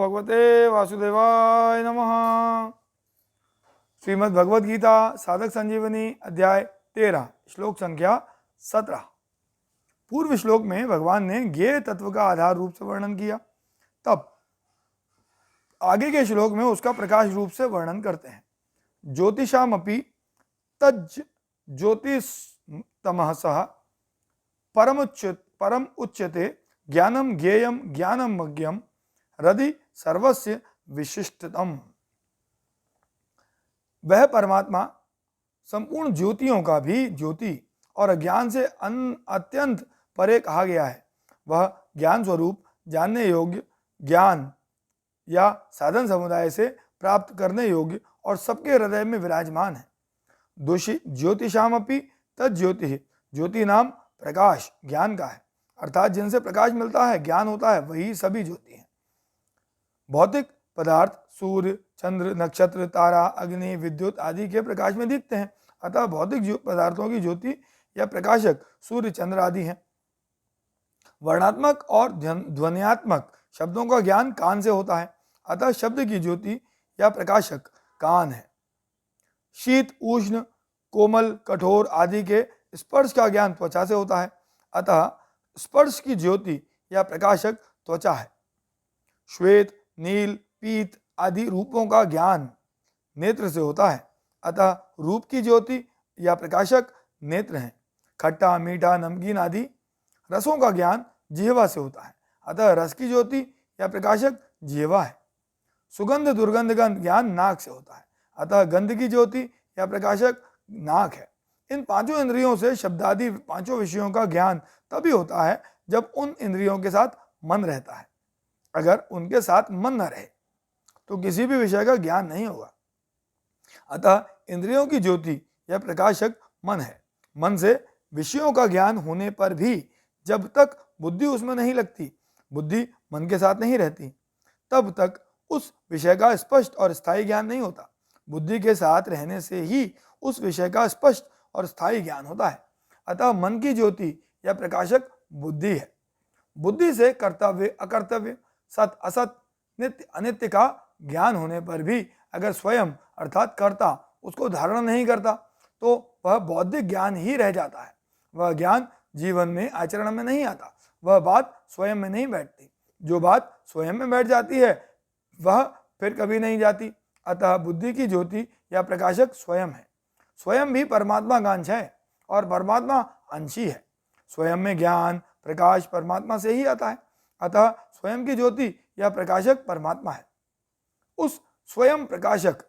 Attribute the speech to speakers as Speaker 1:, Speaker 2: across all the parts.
Speaker 1: भगवते वासुदेवाय नमः। श्रीमद् भगवद गीता साधक संजीवनी अध्याय 13 श्लोक संख्या 17। पूर्व श्लोक में भगवान ने ज्ञेय तत्व का आधार रूप से वर्णन किया, तब आगे के श्लोक में उसका प्रकाश रूप से वर्णन करते हैं। ज्योतिषामपि तज्ज ज्योतिस्तमसः परम उच्यते ज्ञानम ज्ञेयम ज्ञानम मज्ञम हृदि सर्वस्य विशिष्टतम। वह परमात्मा संपूर्ण ज्योतियों का भी ज्योति और अज्ञान से अत्यंत परे कहा गया है। वह ज्ञान स्वरूप जानने योग्य ज्ञान या साधन समुदाय से प्राप्त करने योग्य और सबके हृदय में विराजमान है। दोषी ज्योतिषामपि तज्ज्योति, ज्योति नाम प्रकाश ज्ञान का है, अर्थात जिनसे प्रकाश मिलता है ज्ञान होता है वही सभी ज्योति हैं। भौतिक पदार्थ सूर्य चंद्र नक्षत्र तारा अग्नि विद्युत आदि के प्रकाश में दिखते हैं, अतः भौतिक पदार्थों की ज्योति या प्रकाशक सूर्य चंद्र आदि हैं। वर्णात्मक और ध्वन्यात्मक शब्दों का ज्ञान कान से होता है, अतः शब्द की ज्योति या प्रकाशक कान है। शीत उष्ण कोमल कठोर आदि के स्पर्श का ज्ञान त्वचा से होता है, अतः स्पर्श की ज्योति या प्रकाशक त्वचा है। श्वेत नील पीत आदि रूपों का ज्ञान नेत्र से होता है, अतः रूप की ज्योति या प्रकाशक नेत्र हैं। खट्टा मीठा नमकीन आदि रसों का ज्ञान जिह्वा से होता है, अतः रस की ज्योति या प्रकाशक जिह्वा है। सुगंध दुर्गंध का ज्ञान नाक से होता है, अतः गंध की ज्योति या प्रकाशक नाक है। इन पांचों इंद्रियों से शब्दादि पांचों विषयों का ज्ञान तभी होता है जब उन इंद्रियों के साथ मन रहता है। अगर उनके साथ मन न रहे तो किसी भी विषय का ज्ञान नहीं होगा। अतः इंद्रियों की ज्योति या प्रकाशक मन है। मन से विषयों का ज्ञान होने पर भी जब तक बुद्धि उसमें नहीं लगती, बुद्धि मन के साथ नहीं रहती, तब तक उस विषय का स्पष्ट और स्थायी ज्ञान नहीं होता। बुद्धि के साथ रहने से ही उस विषय का स्पष्ट और स्थायी ज्ञान होता है। अतः मन की ज्योति या प्रकाशक बुद्धि है। बुद्धि से कर्तव्य अकर्तव्य सत असत नित्य अनित्य का ज्ञान होने पर भी अगर स्वयं अर्थात कर्ता उसको धारण नहीं करता तो वह बौद्धिक ज्ञान ही रह जाता है। वह ज्ञान जीवन में आचरण में नहीं आता, वह बात स्वयं में नहीं बैठती। जो बात स्वयं में बैठ जाती है वह फिर कभी नहीं जाती। अतः बुद्धि की ज्योति या प्रकाशक स्वयं है। स्वयं भी परमात्मा का अंश है और परमात्मा अंशी है। स्वयं में ज्ञान प्रकाश परमात्मा से ही आता है, अतः स्वयं की ज्योति या प्रकाशक परमात्मा है। उस स्वयं प्रकाशक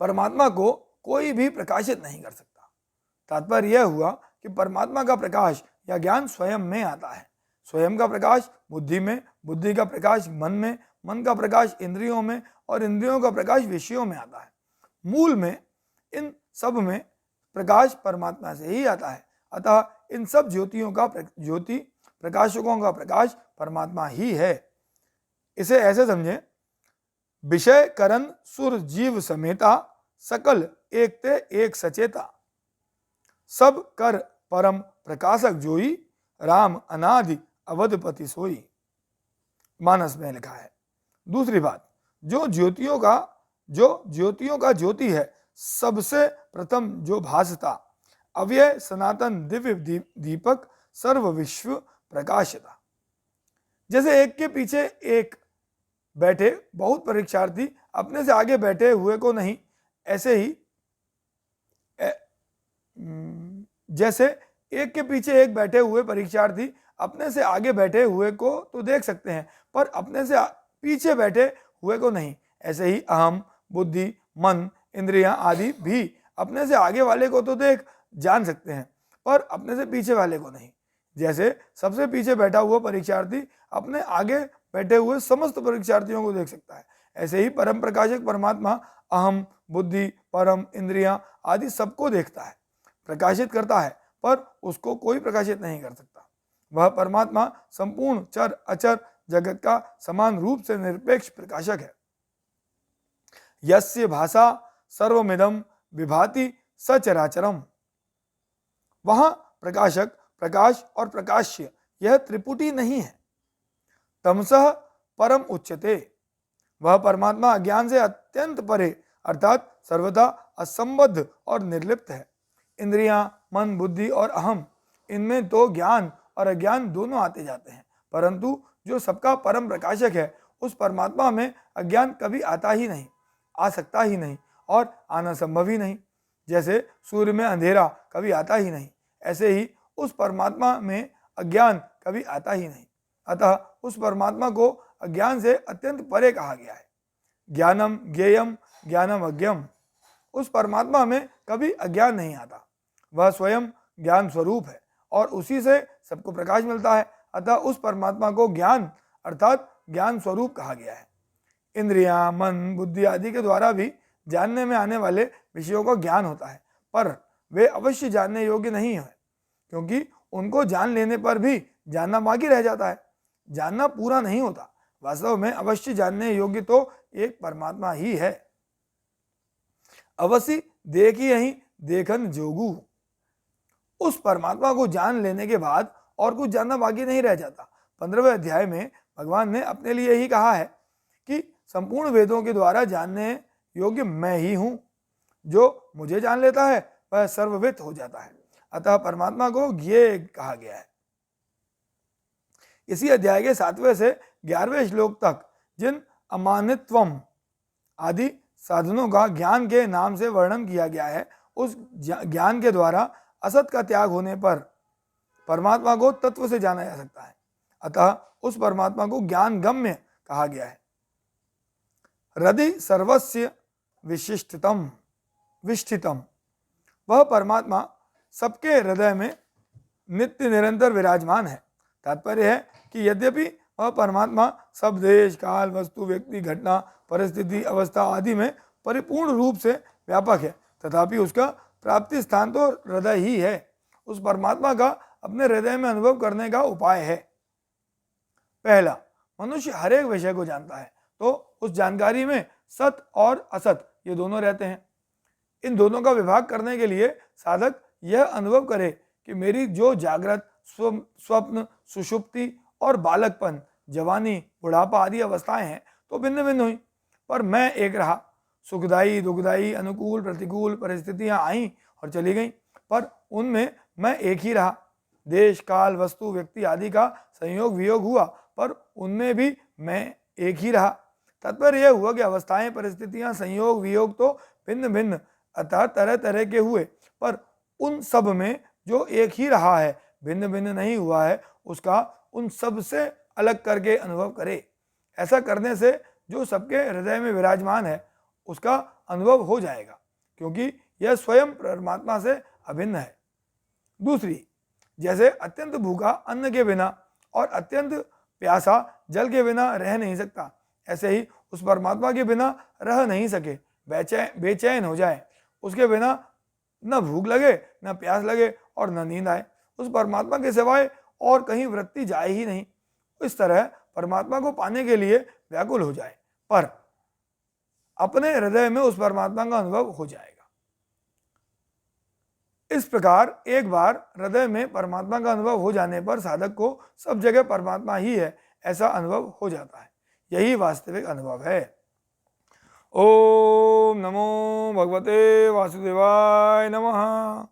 Speaker 1: परमात्मा को कोई भी प्रकाशित नहीं कर सकता। तात्पर्य यह हुआ कि परमात्मा का प्रकाश या ज्ञान स्वयं में आता है। स्वयं का प्रकाश बुद्धि में, बुद्धि का प्रकाश मन में, मन का प्रकाश इंद्रियों में और इंद्रियों का प्रकाश विषयों में आता है। मूल में इन सब में प्रकाश परमात्मा से ही आता है, अतः इन सब ज्योतियों का ज्योति प्रकाशकों का प्रकाश परमात्मा ही है। इसे ऐसे समझें, विषय करण सुर जीव समेता सकल एकते एक सचेता, सब कर परम प्रकाशक जोई राम अनादि अवधपति सोई। मानस में लिखा है। दूसरी बात, जो ज्योतियों का ज्योति है, सबसे प्रथम जो भासता अव्यय सनातन दिव्य दीपक सर्व विश्व प्रकाशता। जैसे एक के पीछे एक बैठे बहुत परीक्षार्थी अपने से आगे बैठे हुए को नहीं, ऐसे ही जैसे एक के पीछे एक बैठे हुए परीक्षार्थी अपने से आगे बैठे हुए को तो देख सकते हैं पर अपने से पीछे बैठे हुए को नहीं, ऐसे ही अहम बुद्धि मन इंद्रियां आदि भी अपने से आगे वाले को तो जान सकते हैं पर अपने से पीछे वाले को नहीं। जैसे सबसे पीछे बैठा हुआ परीक्षार्थी अपने आगे बैठे हुए समस्त परीक्षार्थियों को देख सकता है, ऐसे ही परम प्रकाशक परमात्मा अहम बुद्धि परम इंद्रियां आदि सबको देखता है, प्रकाशित करता है, पर उसको कोई प्रकाशित नहीं कर सकता। वह परमात्मा संपूर्ण चर अचर जगत का समान रूप से निरपेक्ष प्रकाशक है। यस्य भाषा सर्वमिदं विभाति सचराचरम। वहां प्रकाशक प्रकाश और प्रकाश्य यह त्रिपुटी नहीं है। तमसः परम उच्यते। वह परमात्मा अज्ञान से अत्यंत परे अर्थात सर्वथा असंबद्ध और निर्लिप्त है। इंद्रियां, मन, बुद्धि और अहम, इनमें तो ज्ञान और अज्ञान दोनों आते जाते हैं, परंतु जो सबका परम प्रकाशक है उस परमात्मा में अज्ञान कभी आता ही नहीं, आ सकता ही नहीं और आना संभव ही नहीं। जैसे सूर्य में अंधेरा कभी आता ही नहीं, ऐसे ही उस परमात्मा में अज्ञान कभी आता ही नहीं। अतः उस परमात्मा को अज्ञान से अत्यंत परे कहा गया है। ज्ञानम ज्ञेयम ज्ञानम अज्ञम, उस परमात्मा में कभी अज्ञान नहीं आता। वह स्वयं ज्ञान स्वरूप है और उसी से सबको प्रकाश मिलता है। अतः उस परमात्मा को ज्ञान अर्थात ज्ञान स्वरूप कहा गया है। इंद्रियां, मन, बुद्धि आदि के द्वारा भी जानने में आने वाले विषयों का ज्ञान होता है, पर वे अवश्य जानने योग्य नहीं है, क्योंकि उनको जान लेने पर भी जानना बाकी रह जाता है, जानना पूरा नहीं होता। वास्तव में अवश्य जानने योग्य तो एक परमात्मा ही है। अवश्य देखी यही देखन जोगू, उस परमात्मा को जान लेने के बाद और कुछ जानना बाकी नहीं रह जाता। 15वें अध्याय में भगवान ने अपने लिए ही कहा है कि संपूर्ण वेदों के द्वारा जानने योग्य मैं ही हूं। जो मुझे जान लेता है वह सर्वविद हो जाता है। अतः परमात्मा को ज्ञेय कहा गया है। इसी अध्याय के 7वें से 11वें श्लोक तक जिन अमानित्वम आदि साधनों का ज्ञान के नाम से वर्णन किया गया है, उस ज्ञान के द्वारा असत का त्याग होने पर परमात्मा को तत्व से जाना जा सकता है। अतः उस परमात्मा को ज्ञान गम्य कहा गया है। हृदि सर्वस्य विशिष्टतम विष्ठितम, वह परमात्मा सबके हृदय में नित्य निरंतर विराजमान है। तात्पर्य है कि यद्यपि वह परमात्मा सब देश, काल, वस्तु, व्यक्ति, घटना, परिस्थिति, अवस्था आदि में परिपूर्ण रूप से व्यापक है, तथापि उसका प्राप्ति स्थान तो हृदय ही है। उस परमात्मा का अपने हृदय में अनुभव करने का उपाय है। पहला, मनुष्य हर एक विषय को जानता है, तो उस जानकारी में सत और असत ये दोनों रहते हैं। इन दोनों का विभाग करने के लिए साधक यह अनुभव करे कि मेरी जो जागृत, स्वप्न, सुषुप्ति और बालकपन, जवानी, बुढ़ापा आदि अवस्थाएं हैं तो भिन्न भिन्न हुई, पर मैं एक रहा। सुखदायी, दुखदायी, अनुकूल, प्रतिकूल परिस्थितियां आई और चली गईं, पर उनमें मैं एक ही रहा। देश, काल, वस्तु, व्यक्ति आदि का संयोग वियोग हुआ, पर उनमें भी मैं एक ही रहा। तात्पर्य यह हुआ कि अवस्थाएं, परिस्थितियां, संयोग वियोग तो भिन्न भिन्न अतः तरह तरह के हुए, पर उन सब में जो एक ही रहा है, भिन्न भिन्न नहीं हुआ है, उसका उन सब से अलग करके अनुभव करे। ऐसा करने से जो सबके हृदय में विराजमान है उसका अनुभव हो जाएगा, क्योंकि यह स्वयं परमात्मा से अभिन्न है। दूसरी, जैसे अत्यंत भूखा अन्न के बिना और अत्यंत प्यासा जल के बिना रह नहीं सकता, ऐसे ही उस परमात्मा के बिना रह नहीं सके, बेचैन हो जाए, उसके बिना न भूख लगे, न प्यास लगे और न नींद आए, उस परमात्मा के सिवाय और कहीं वृत्ति जाए ही नहीं। इस तरह परमात्मा को पाने के लिए व्याकुल हो जाए, पर अपने हृदय में उस परमात्मा का अनुभव हो जाएगा। इस प्रकार एक बार हृदय में परमात्मा का अनुभव हो जाने पर साधक को सब जगह परमात्मा ही है ऐसा अनुभव हो जाता है। यही वास्तविक अनुभव है। ओम नमो भगवते वासुदेवाय नमः।